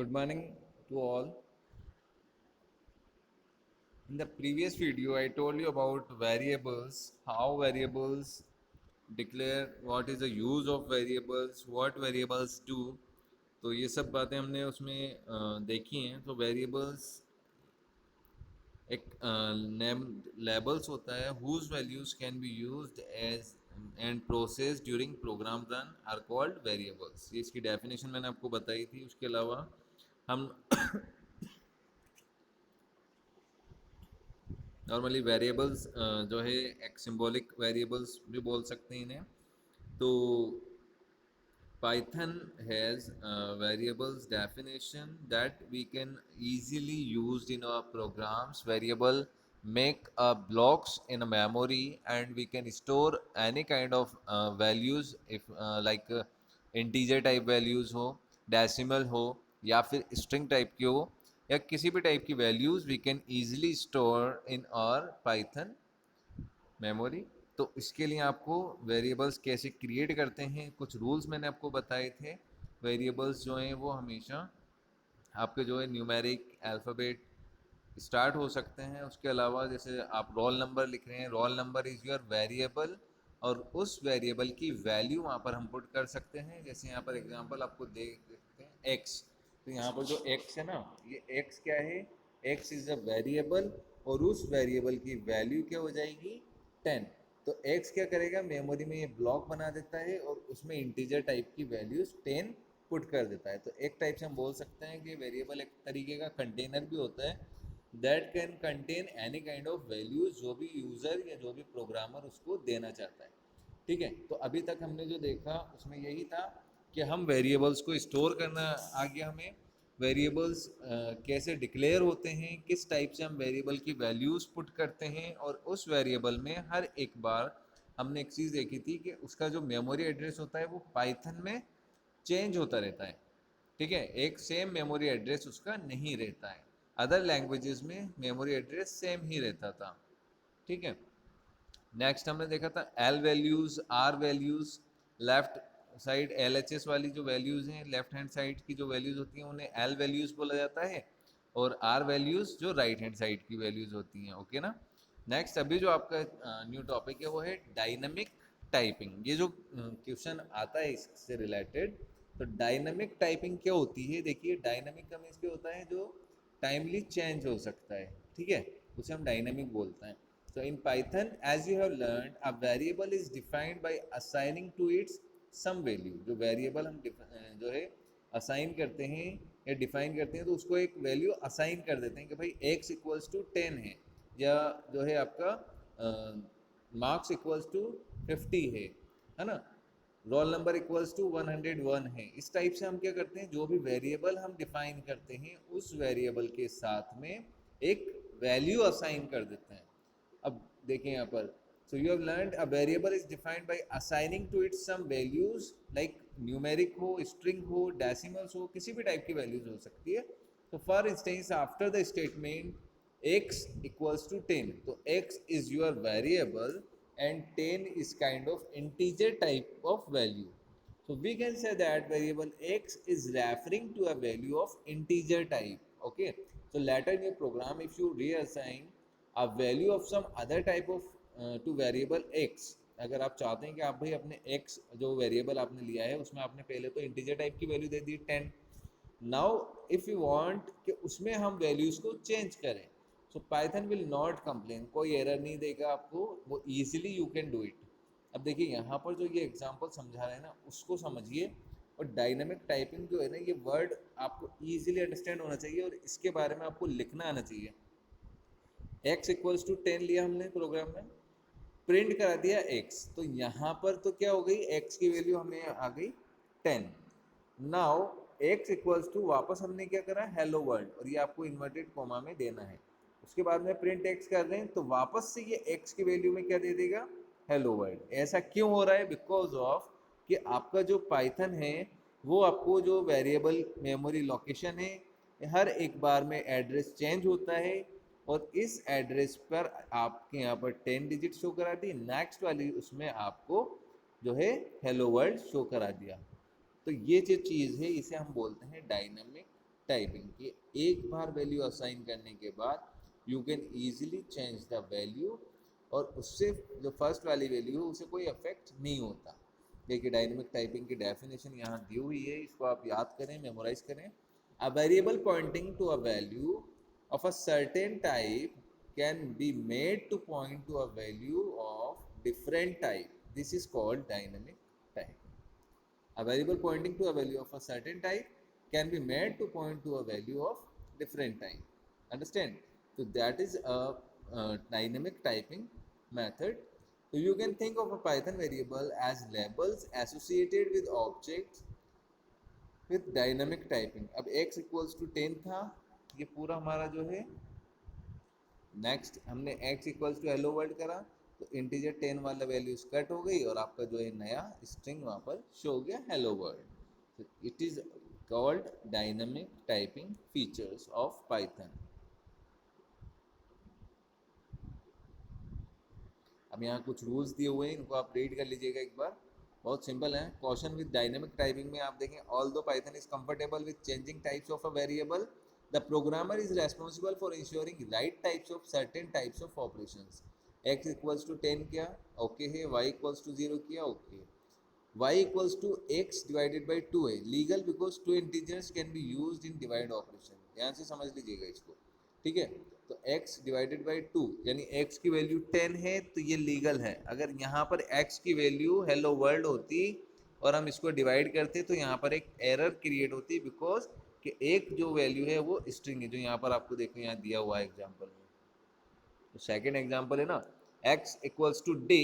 Good morning to all. In the previous video, I told you about variables, how variables declare, what is the use of variables, what variables do. तो ये सब बातें हमने उसमें देखी हैं. तो वेरिएबल्स एक नेम लेबल्स होता है whose values can be used as and process during program run are called variables. ये इसकी डेफिनेशन मैंने आपको बताई थी. उसके अलावा हम नॉर्मली वेरिएबल्स जो है एक सिंबॉलिक वेरिएबल्स भी बोल सकते हैं इन्हें. तो Python has variables definition that we can easily use in our programs. Variable make blocks in a memory and we can store any kind of values if like integer type values हो, decimal हो या फिर string type की हो या किसी भी type की values we can easily store in our Python memory. तो इसके लिए आपको वेरिएबल्स कैसे क्रिएट करते हैं कुछ रूल्स मैंने आपको बताए थे. वेरिएबल्स जो हैं वो हमेशा आपके जो है न्यूमेरिक अल्फ़ाबेट स्टार्ट हो सकते हैं. उसके अलावा जैसे आप रोल नंबर लिख रहे हैं, roll number is your variable और उस वेरिएबल की वैल्यू वहाँ पर हम पुट कर सकते हैं. जैसे यहाँ पर एग्जांपल आपको देख सकते हैं एक्स. तो यहाँ पर जो एक्स है ना, ये एक्स क्या है, एक्स इज़ अ वेरिएबल और उस वेरिएबल की वैल्यू क्या हो जाएगी 10. तो एक्स क्या करेगा, मेमोरी में ये ब्लॉक बना देता है और उसमें इंटीजर टाइप की वैल्यूज 10 पुट कर देता है. तो एक टाइप से हम बोल सकते हैं कि वेरिएबल एक तरीके का कंटेनर भी होता है that can contain any kind of values जो भी यूज़र या जो भी प्रोग्रामर उसको देना चाहता है. ठीक है. तो अभी तक हमने जो देखा उसमें यही था कि हम वेरिएबल्स को स्टोर करना आ गया हमें. वेरिएबल्स कैसे डिक्लेयर होते हैं, किस टाइप से हम वेरिएबल की वैल्यूज़ पुट करते हैं और उस वेरिएबल में हर एक बार हमने एक चीज़ देखी थी कि उसका जो मेमोरी एड्रेस होता है वो पाइथन में चेंज होता रहता है. ठीक है, एक सेम मेमोरी एड्रेस उसका नहीं रहता है. अदर लैंग्वेजेस में मेमोरी एड्रेस सेम ही रहता था. ठीक है. नेक्स्ट हमने देखा था L values, R values. Left side L H S वाली जो वैल्यूज़ हैं, लेफ्ट हैंड साइड की जो वैल्यूज़ होती हैं उन्हें एल वैल्यूज़ बोला जाता है और आर वैल्यूज़ जो राइट हैंड साइड की वैल्यूज़ होती हैं. ओके ना. नेक्स्ट अभी जो आपका न्यू टॉपिक है वो है डायनामिक टाइपिंग. ये जो क्वेश्चन आता है इससे रिलेटेड. तो डायनामिक टाइपिंग क्या होती है, देखिए डायनामिक का मीन्स क्या होता है, जो टाइमली चेंज हो सकता है. ठीक है, उसे हम डायनामिक बोलते हैं. So in Python, as you have learned, a variable is defined by assigning to its some value. जो variable हम जो है assign करते हैं या define करते हैं तो उसको एक value assign कर देते हैं कि भाई x equals to 10 है या जो है आपका marks equals to 50 है ना, रोल नंबर इक्वल्स टू 101 है. इस टाइप से हम क्या करते हैं, जो भी वेरिएबल हम डिफाइन करते हैं उस वेरिएबल के साथ में एक वैल्यू असाइन कर देते हैं. अब देखें यहाँ पर, so you have learned a variable is defined by assigning to it some values like numeric हो, स्ट्रिंग हो, डेसिमल्स हो, किसी भी टाइप की वैल्यूज हो सकती है. तो for instance after the statement x equals to 10, तो x is your variable and 10 is kind of integer type of value. So we can say that variable x is referring to a value of integer type. Okay, so later in your program if you reassign a value of some other type of to variable x, अगर आप चाहते हैं कि आप भाई अपने x जो variable आपने लिया है उसमें आपने पहले तो इंटीजर टाइप की value they the 10. Now if you want कि उसमें हम वैल्यूज को चेंज करें, सो पाइथन विल नॉट कंप्लेन, कोई एरर नहीं देगा आपको, वो easily you can do it. अब देखिए यहाँ पर जो ये एग्जांपल समझा रहे हैं ना उसको समझिए. और डायनामिक टाइपिंग जो है ना, ये वर्ड आपको इजीली अंडरस्टैंड होना चाहिए और इसके बारे में आपको लिखना आना चाहिए. x इक्वल्स टू 10 लिया हमने प्रोग्राम में, प्रिंट करा दिया x, तो यहाँ पर तो क्या हो गई, x की वैल्यू हमें आ गई 10. नाउ x इक्वल्स टू वापस हमने क्या करा, हेलो वर्ल्ड, और ये आपको इन्वर्टेड कॉमा में देना है. उसके बाद में प्रिंट x कर रहे हैं तो वापस से ये x की वैल्यू में क्या दे देगा, हेलो वर्ल्ड. ऐसा क्यों हो रहा है, बिकॉज ऑफ कि आपका जो पाइथन है वो आपको जो वेरिएबल मेमोरी लोकेशन है हर एक बार में एड्रेस चेंज होता है और इस एड्रेस पर आपके यहाँ पर 10 डिजिट शो करा दी, नेक्स्ट वाली उसमें आपको जो है हेलो वर्ल्ड शो करा दिया. तो ये जो चीज़ है इसे हम बोलते हैं डायनामिक टाइपिंग कि एक बार वैल्यू असाइन करने के बाद you can easily change the value, और उससे जो फर्स्ट वाली वैल्यू है उसे कोई अफेक्ट नहीं होता। देखिए डायनेमिक टाइपिंग की डेफिनेशन यहाँ दी हुई है, इसको आप याद करें, मेमोराइज करें। A variable pointing to a value of a certain type can be made to point to a value of different type. This is called dynamic typing. A variable pointing to a value of a certain type can be made to point to a value of different type. Understand? So that is a dynamic typing method. So you can think of a Python variable as labels associated with objects with dynamic typing. अब x equals to 10 था, ये पूरा हमारा जो है, next हमने x equals to hello world करा तो इंटीजर 10 वाला वैल्यूज कट हो गई और आपका जो है नया स्ट्रिंग वहाँ पर शो हो गया hello world. It is called dynamic typing features of Python. अब यहाँ कुछ रूल्स दिए हुए हैं, इनको आप रीड कर लीजिएगा एक बार, बहुत सिंपल है। कॉशन विद डायनेमिक टाइपिंग में आप देखें, although Python is comfortable with changing types of a variable, the programmer is responsible for ensuring right types of certain types of operations. x equals to 10 किया, okay है, y equals to 0 किया, okay. y equals to x divided by 2 है, legal because two integers can be used in divide operation, ध्यान से समझ लीजिएगा इसको, ठीक है। तो x डिवाइडेड बाई 2 यानी x की वैल्यू 10 है तो ये लीगल है। अगर यहाँ पर x की वैल्यू हेलो वर्ल्ड होती और हम इसको डिवाइड करते तो यहाँ पर एक एरर क्रिएट होती, बिकॉज कि एक जो वैल्यू है वो स्ट्रिंग है, जो यहाँ पर आपको देखो यहाँ दिया हुआ है एग्जाम्पल में। तो सेकेंड एग्जाम्पल है ना, x equals to d,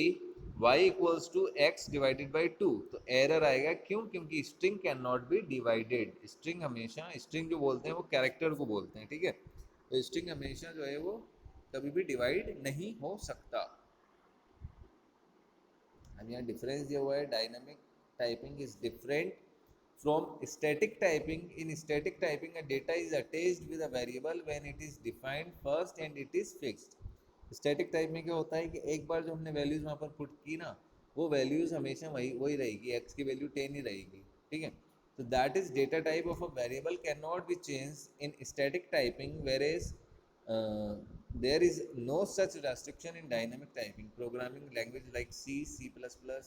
y equals to x divided by 2, तो एरर आएगा, क्यों? क्योंकि string can not be divided. String हमेशा, स्ट्रिंग जो बोलते हैं वो कैरेक्टर को बोलते हैं, ठीक है। तो स्ट्रिंग हमेशा जो है वो कभी भी डिवाइड नहीं हो सकता। अब यहाँ डिफरेंस दिया हुआ है, dynamic typing is different from static typing. In static typing a data is attached with a variable when it is defined first and it is fixed. static type में क्या होता है कि एक बार जो हमने वैल्यूज वहाँ पर पुट की ना, वो वैल्यूज हमेशा वही वही रहेगी, x की वैल्यू 10 ही रहेगी, ठीक है। तो that is data type of a variable can not B change in static typing, whereas there is no such restriction in dynamic typing. Programming language like C, C++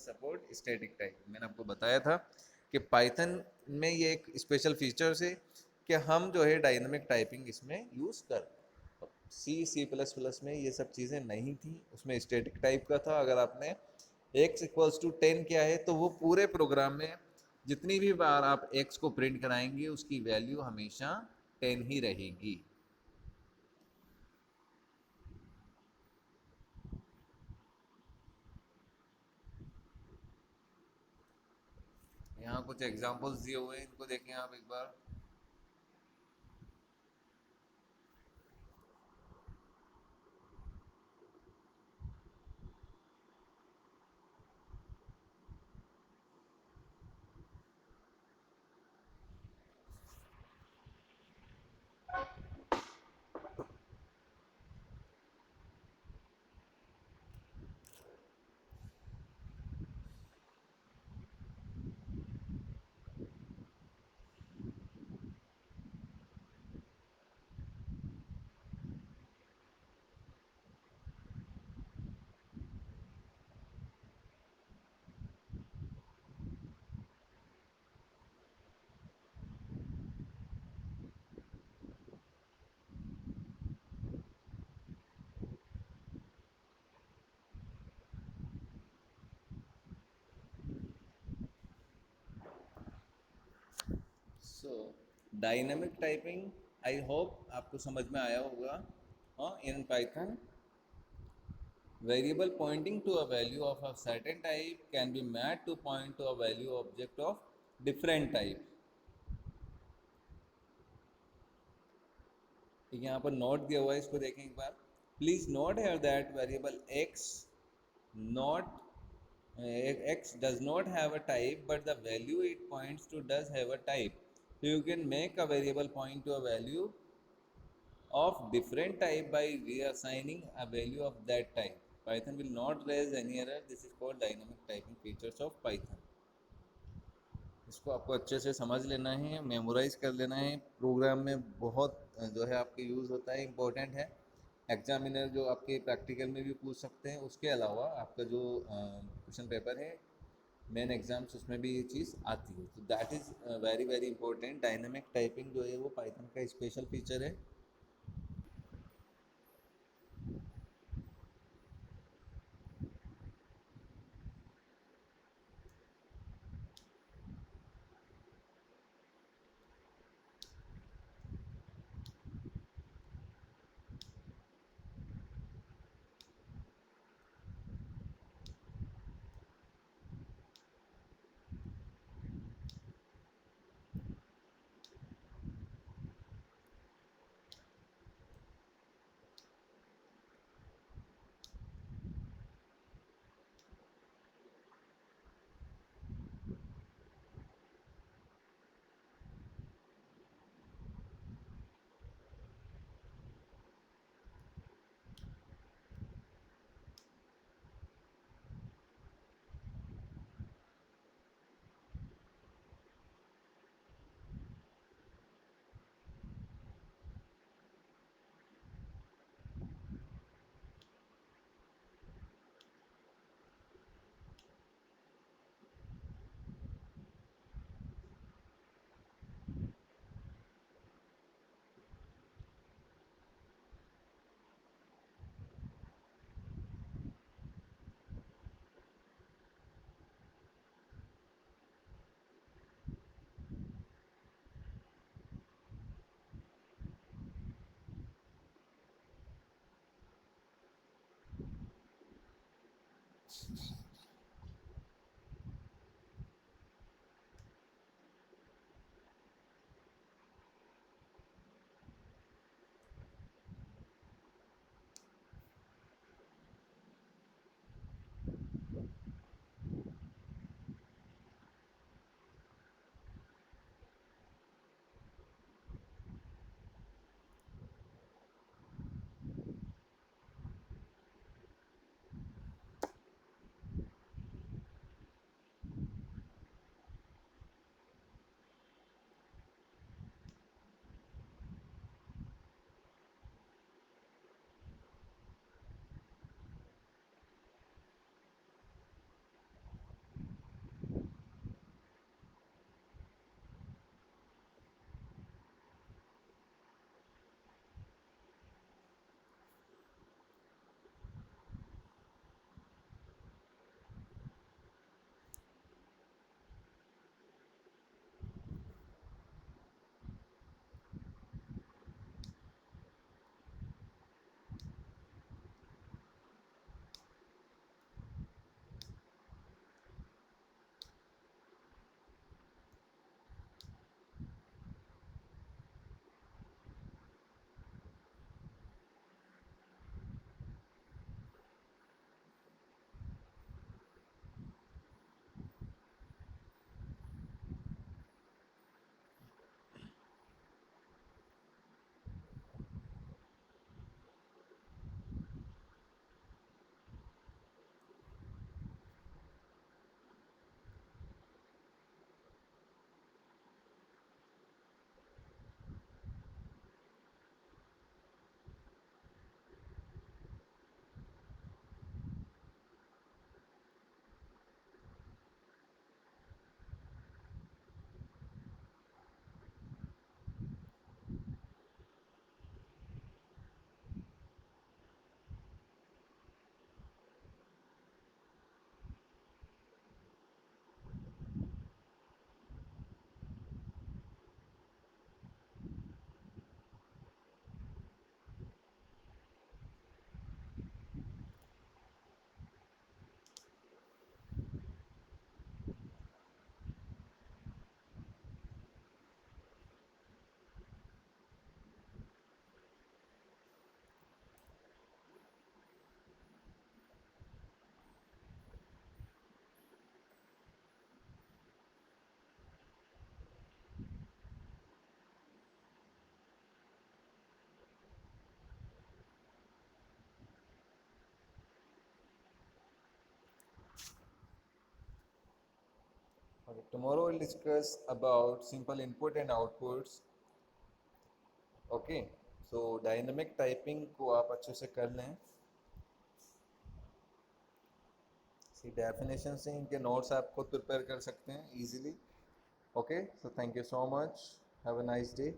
support static typing. मैंने आपको बताया था कि Python में ये एक special features है कि हम जो है डायनामिक टाइपिंग इसमें यूज़ कर, सी सी प्लस प्लस में ये सब चीज़ें नहीं थी, उसमें स्टैटिक टाइप का था। अगर आपने x इक्वल्स टू 10 किया है तो वो पूरे प्रोग्राम में जितनी भी बार आप x को प्रिंट कराएंगे उसकी वैल्यू हमेशा 10 ही रहेगी। यहाँ कुछ एग्जांपल्स दिए हुए हैं, इनको देखें आप एक बार। So dynamic typing, I hope आपको समझ में आया होगा। हाँ, in Python variable pointing to a value of a certain type can be made to point to a value object of different type। ठीक है, यहाँ पर नोट दिया हुआ है, इसको देखें एक बार। Please note here that variable x not x does not have a type but the value it points to does have a type. So you can make a variable point to a value of different type by reassigning a value of that type. Python will not raise any error. This is called dynamic typing features of Python. इसको आपको अच्छे से समझ लेना है, memorise कर लेना है। प्रोग्राम में बहुत जो है आपके यूज़ होता है, इम्पोर्टेंट है। एग्जामिनर जो आपके प्रैक्टिकल में भी पूछ सकते हैं, उसके अलावा आपका जो क्वेश्चन पेपर है मेन एग्जाम्स, उसमें भी ये चीज़ आती है। तो that is very very important. Dynamic typing जो है वो पाइथन का स्पेशल फीचर है। Okay, tomorrow we'll discuss about simple input and outputs. Okay, so dynamic typing को आप अच्छे से कर लें। सी डेफिनेशन से इनके नोट्स आप खुद प्रिपेयर कर सकते हैं easily. Okay, so thank you so much, have a nice day.